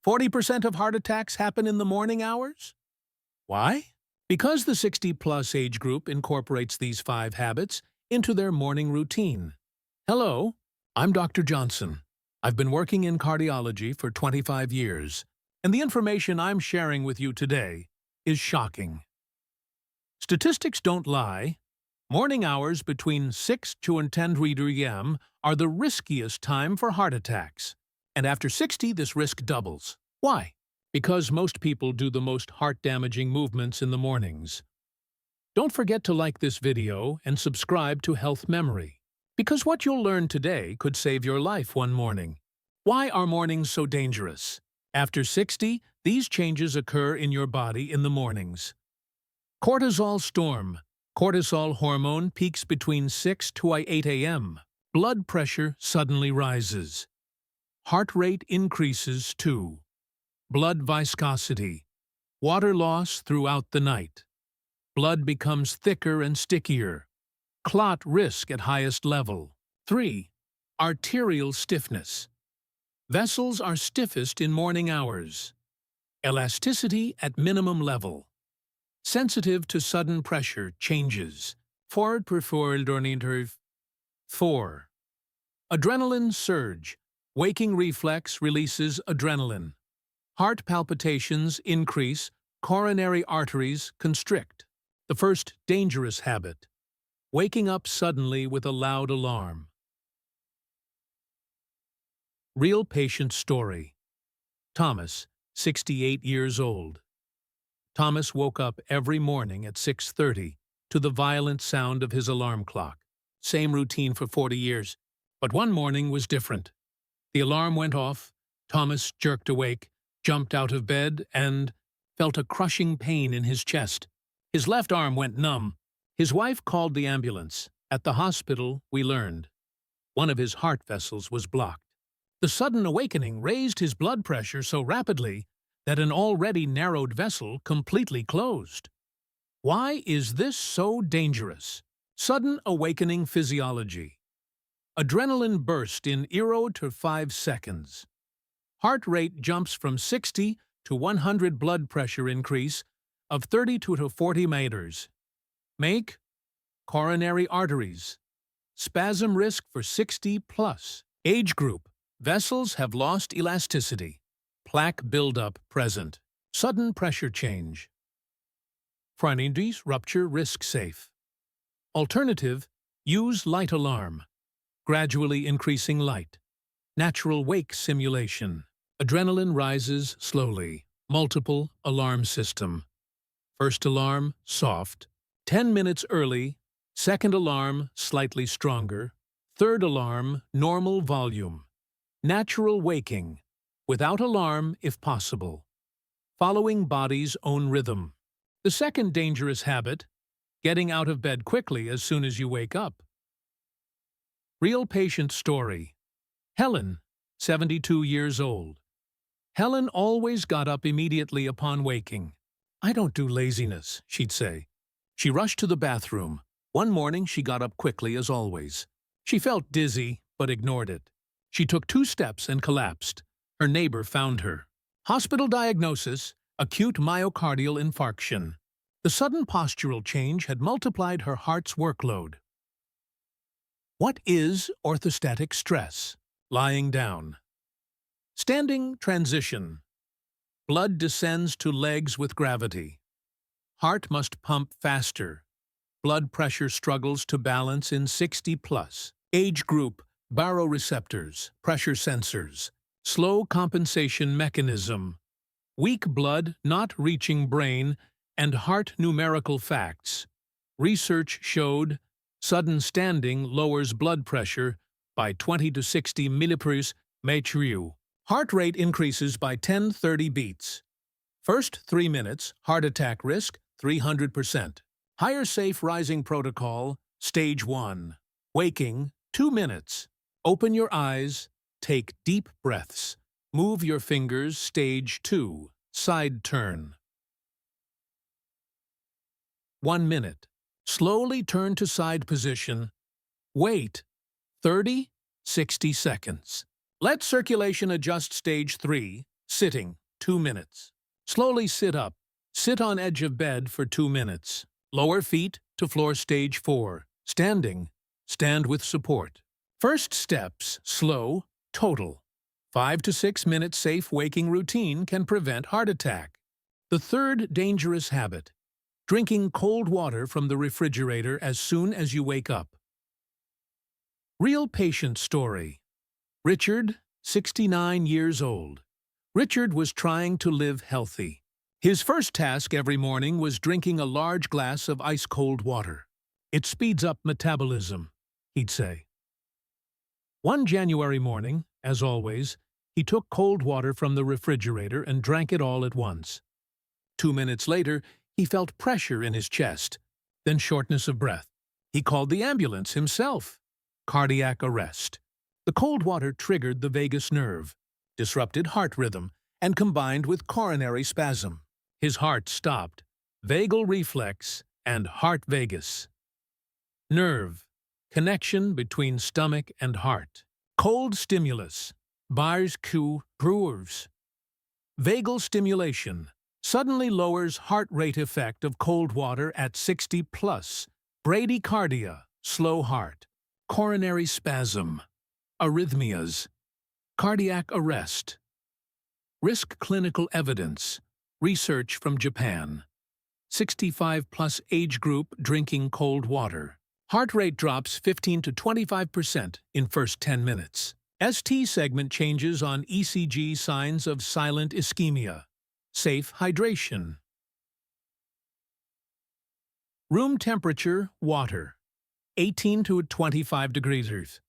40% of heart attacks happen in the morning hours? Why? Because the 60-plus age group incorporates these 5 habits into their morning routine. Hello, I'm Dr. Johnson. I've been working in cardiology for 25 years, and the information I'm sharing with you today is shocking. Statistics don't lie. Morning hours between 6 to 10 a.m. are the riskiest time for heart attacks. And after 60, this risk doubles. Why? Because most people do the most heart-damaging movements in the mornings. Don't forget to like this video and subscribe to Health Memory, because what you'll learn today could save your life one morning. Why are mornings so dangerous? After 60, these changes occur in your body in the mornings. Cortisol storm. Cortisol hormone peaks between 6 to 8 a.m. Blood pressure suddenly rises. Heart rate increases too. Blood viscosity. Water loss throughout the night. Blood becomes thicker and stickier. Clot risk at highest level. 3. Arterial stiffness. Vessels are stiffest in morning hours. Elasticity at minimum level. Sensitive to sudden pressure changes. 4. Adrenaline surge. Waking reflex releases adrenaline. Heart palpitations increase, coronary arteries constrict. The first dangerous habit. Waking up suddenly with a loud alarm. Real patient story. Thomas, 68 years old. Thomas woke up every morning at 6:30 to the violent sound of his alarm clock. Same routine for 40 years. But one morning was different. The alarm went off, Thomas jerked awake, jumped out of bed, and felt a crushing pain in his chest. His left arm went numb. His wife called the ambulance. At the hospital, we learned one of his heart vessels was blocked. The sudden awakening raised his blood pressure so rapidly that an already narrowed vessel completely closed. Why is this so dangerous? Sudden awakening physiology. Adrenaline burst in 0 to 5 seconds. Heart rate jumps from 60 to 100, blood pressure increase of 30 to 40 meters. Make coronary arteries. Spasm risk for 60+. Age group. Vessels have lost elasticity. Plaque buildup present. Sudden pressure change. Phrenides rupture risk safe. Alternative, use light alarm. Gradually increasing light. Natural wake simulation. Adrenaline rises slowly. Multiple alarm system. First alarm, soft. 10 minutes early. Second alarm, slightly stronger. Third alarm, normal volume. Natural waking. Without alarm if possible. Following body's own rhythm. The second dangerous habit, getting out of bed quickly as soon as you wake up. Real patient story. Helen, 72 years old. Helen always got up immediately upon waking. "I don't do laziness," she'd say. She rushed to the bathroom. One morning she got up quickly as always. She felt dizzy, but ignored it. She took 2 steps and collapsed. Her neighbor found her. Hospital diagnosis, acute myocardial infarction. The sudden postural change had multiplied her heart's workload. What is orthostatic stress? Lying down. Standing transition. Blood descends to legs with gravity. Heart must pump faster. Blood pressure struggles to balance in 60+. Age group, baroreceptors, pressure sensors. Slow compensation mechanism. Weak blood not reaching brain and heart numerical facts. Research showed sudden standing lowers blood pressure by 20 to 60 mmHg. Heart rate increases by 10-30 beats. First 3 minutes, heart attack risk 300%. Higher safe rising protocol, stage 1. Waking, 2 minutes. Open your eyes, take deep breaths. Move your fingers, stage 2. Side turn. 1 minute. Slowly turn to side position. Wait 30-60 seconds. Let circulation adjust, stage 3. Sitting, 2 minutes. Slowly sit up. Sit on edge of bed for 2 minutes. Lower feet to floor stage 4. Standing. Stand with support. First steps, slow, total. 5 to 6 minute safe waking routine can prevent heart attack. The third dangerous habit, drinking cold water from the refrigerator as soon as you wake up. Real patient story. Richard, 69 years old. Richard was trying to live healthy. His first task every morning was drinking a large glass of ice-cold water. It speeds up metabolism, he'd say. One January morning, as always, he took cold water from the refrigerator and drank it all at once. 2 minutes later, he felt pressure in his chest, then shortness of breath. He called the ambulance himself. Cardiac arrest. The cold water triggered the vagus nerve, disrupted heart rhythm, and combined with coronary spasm. His heart stopped. Vagal reflex and heart vagus. Nerve. Connection between stomach and heart. Cold stimulus. Bars Q proves. Vagal stimulation. Suddenly lowers heart rate effect of cold water at 60 plus. Bradycardia. Slow heart. Coronary spasm. Arrhythmias. Cardiac arrest. Risk clinical evidence. Research from Japan. 65 plus age group drinking cold water. Heart rate drops 15 to 25% in first 10 minutes. ST segment changes on ECG signs of silent ischemia. Safe hydration. Room temperature, water. 18 to 25 degrees.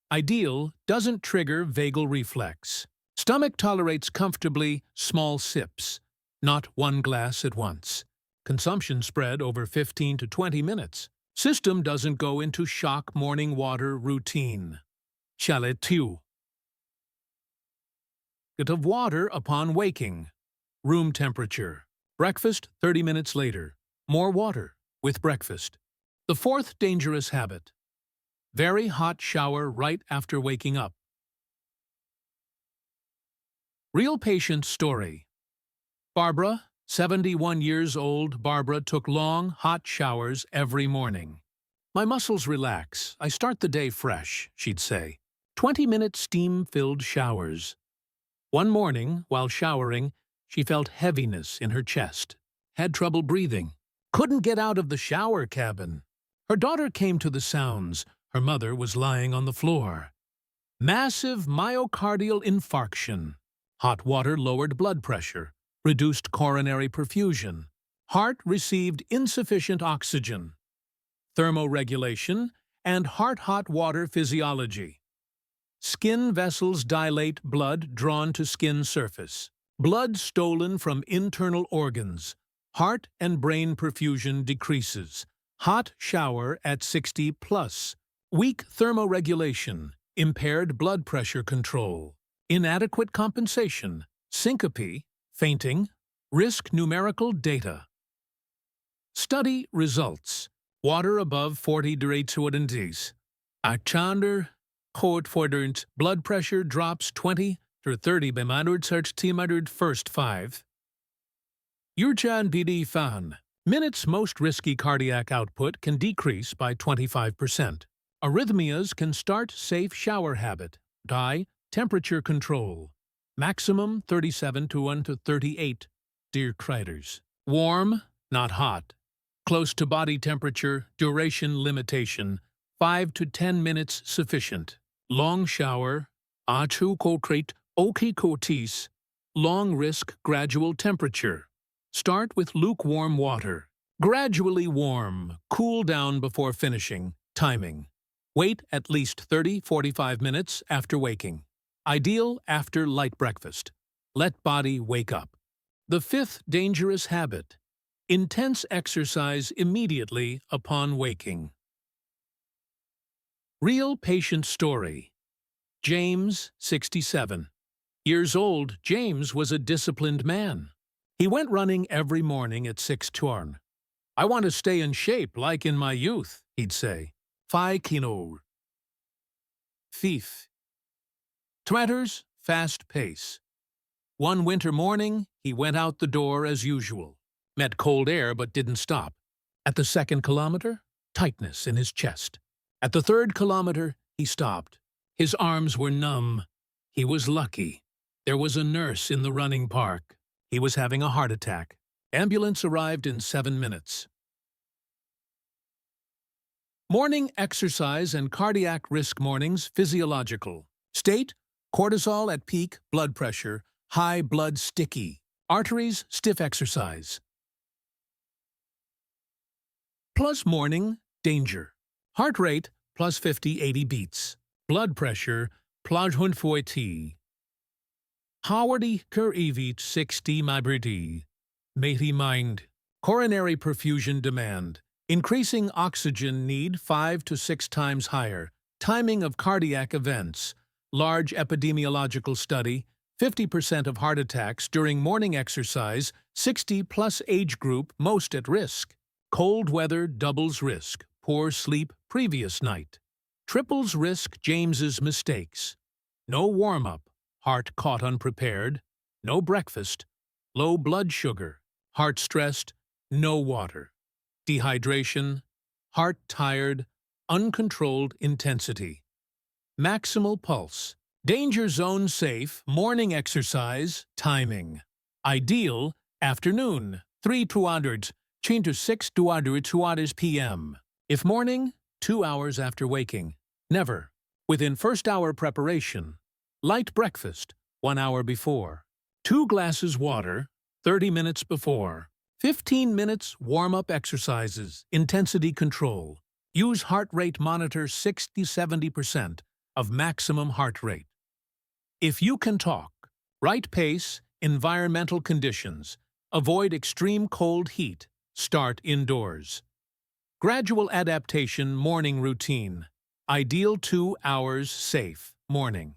Ideal, doesn't trigger vagal reflex. Stomach tolerates comfortably small sips, not one glass at once. Consumption spread over 15 to 20 minutes. System doesn't go into shock morning water routine. Chalet-tu. Bit of water upon waking. Room temperature. Breakfast 30 minutes later. More water with breakfast. The fourth dangerous habit. Very hot shower right after waking up. Real patient story. Barbara, 71 years old, Barbara took long, hot showers every morning. My muscles relax. I start the day fresh, she'd say. 20-minute steam-filled showers. One morning, while showering, she felt heaviness in her chest. Had trouble breathing. Couldn't get out of the shower cabin. Her daughter came to the sounds. Her mother was lying on the floor. Massive myocardial infarction. Hot water lowered blood pressure, reduced coronary perfusion. Heart received insufficient oxygen. Thermoregulation and heart-hot water physiology. Skin vessels dilate, blood drawn to skin surface. Blood stolen from internal organs. Heart and brain perfusion decreases. Hot shower at 60 plus. Weak thermoregulation. Impaired blood pressure control. Inadequate compensation. Syncope. Fainting. Risk numerical data. Study results. Water above 40 degrees. Achandar. Blood pressure drops 20 to 30 by first 5. Urchan PD fan. Minutes most risky cardiac output can decrease by 25%. Arrhythmias can start safe shower habit. Temperature control. Maximum 37 to 1 to 38 dear craters. Warm, not hot. Close to body temperature, duration limitation. 5 to 10 minutes sufficient. Long shower, achu kotrate oki kotis. Long risk gradual temperature. Start with lukewarm water. Gradually warm, cool down before finishing. Timing. Wait at least 30-45 minutes after waking. Ideal after light breakfast. Let body wake up. The fifth dangerous habit. Intense exercise immediately upon waking. Real patient story. James, 67 years old, James was a disciplined man. He went running every morning at 6 turn. I want to stay in shape like in my youth, he'd say. 5 kilo. Thief. Twitters, fast pace. One winter morning, he went out the door as usual. Met cold air but didn't stop. At the second kilometer, tightness in his chest. At the third kilometer, he stopped. His arms were numb. He was lucky. There was a nurse in the running park. He was having a heart attack. Ambulance arrived in 7 minutes. Morning exercise and cardiac risk mornings physiological. State, cortisol at peak, blood pressure, high blood sticky. Arteries, stiff exercise. Plus morning, danger. Heart rate, plus 50-80 beats. Blood pressure, plus 140. Howardy cur evit 60 mabridi. Matey mind. Coronary perfusion demand. Increasing oxygen need 5 to 6 times higher. Timing of cardiac events. Large epidemiological study. 50% of heart attacks during morning exercise. 60-plus age group most at risk. Cold weather doubles risk. Poor sleep previous night. Triples risk James's mistakes. No warm-up. Heart caught unprepared. No breakfast. Low blood sugar. Heart stressed. No water. Dehydration. Heart tired. Uncontrolled intensity. Maximal pulse. Danger zone safe. Morning exercise. Timing. Ideal. Afternoon. 3:200 to 6:200 p.m. If morning, 2 hours after waking. Never. Within first hour preparation. Light breakfast, 1 hour before. 2 glasses water, 30 minutes before. 15 minutes warm-up exercises, intensity control. Use heart rate monitor 60-70% of maximum heart rate. If you can talk, right pace, environmental conditions, avoid extreme cold heat, start indoors. Gradual adaptation morning routine. Ideal 2 hours safe morning.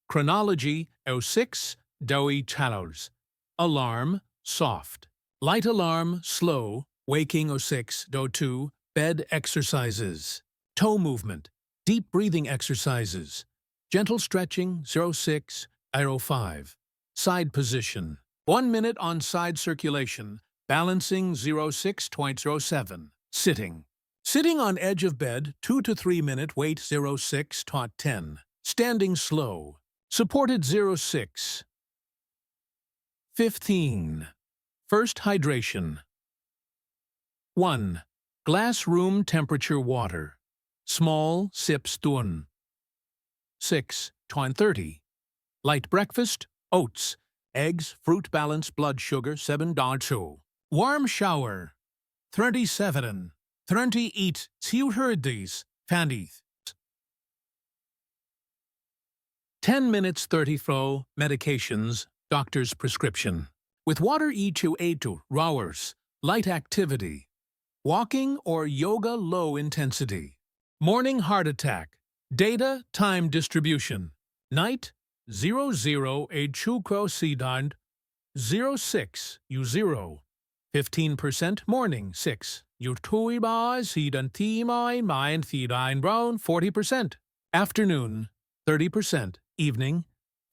Chronology 06 doughy channels. Alarm soft. Light alarm slow. Waking 06 do 2 bed exercises. Toe movement. Deep breathing exercises. Gentle stretching 06 05. Side position. 1 minute on side circulation. Balancing 06.07. Sitting. Sitting on edge of bed 2 to 3 minute wait 06.10. Standing slow. Supported 06. 15. First hydration. 1. Glass room temperature water. Small sips dun. 6:30. Light breakfast, oats, eggs, fruit balance blood sugar 7.2. Warm shower. 37. 30 eat 2 fandies. 10 minutes 30 fro medications, doctor's prescription. With water E2A2 hours, light activity. Walking or yoga low intensity. Morning heart attack. Data time distribution. Night 00 a chukro sedand 06 U0. 15% morning 6 U2 ba sedan timai mind thedine brown 40%. Afternoon 30%. Evening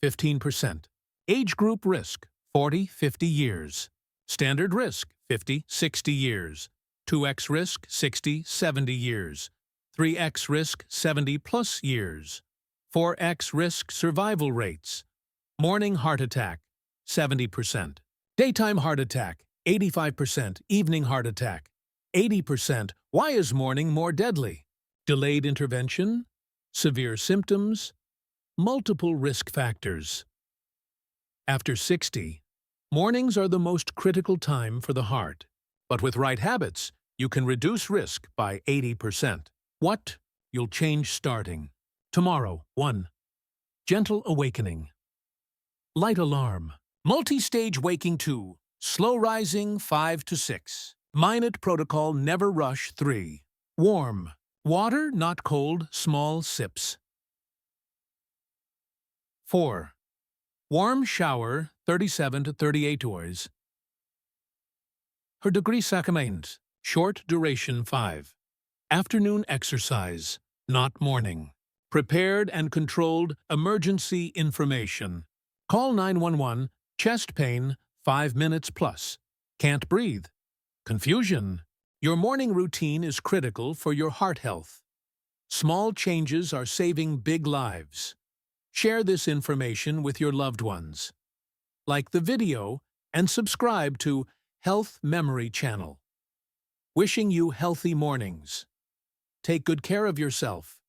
15%. Age group risk 40-50 years. Standard risk 50-60 years. 2x risk 60-70 years. 3x risk 70+ years. 4x risk survival rates. Morning heart attack 70%. Daytime heart attack 85%. Evening heart attack 80%. Why is morning more deadly? Delayed intervention, severe symptoms, multiple risk factors. After 60, mornings are the most critical time for the heart. But with right habits, you can reduce risk by 80%. What? You'll change starting. Tomorrow, 1. Gentle awakening. Light alarm. Multi-stage waking 2. Slow rising 5 to 6. Minute protocol never rush 3. Warm. Water, not cold, small sips. 4. Warm shower 37 to 38 hours. Her degree sacrament. Short duration 5. Afternoon exercise, not morning. Prepared and controlled emergency information. Call 911, Chest pain, 5 minutes plus. Can't breathe. Confusion. Your morning routine is critical for your heart health. Small changes are saving big lives. Share this information with your loved ones. Like the video and subscribe to Health Memory Channel. Wishing you healthy mornings. Take good care of yourself.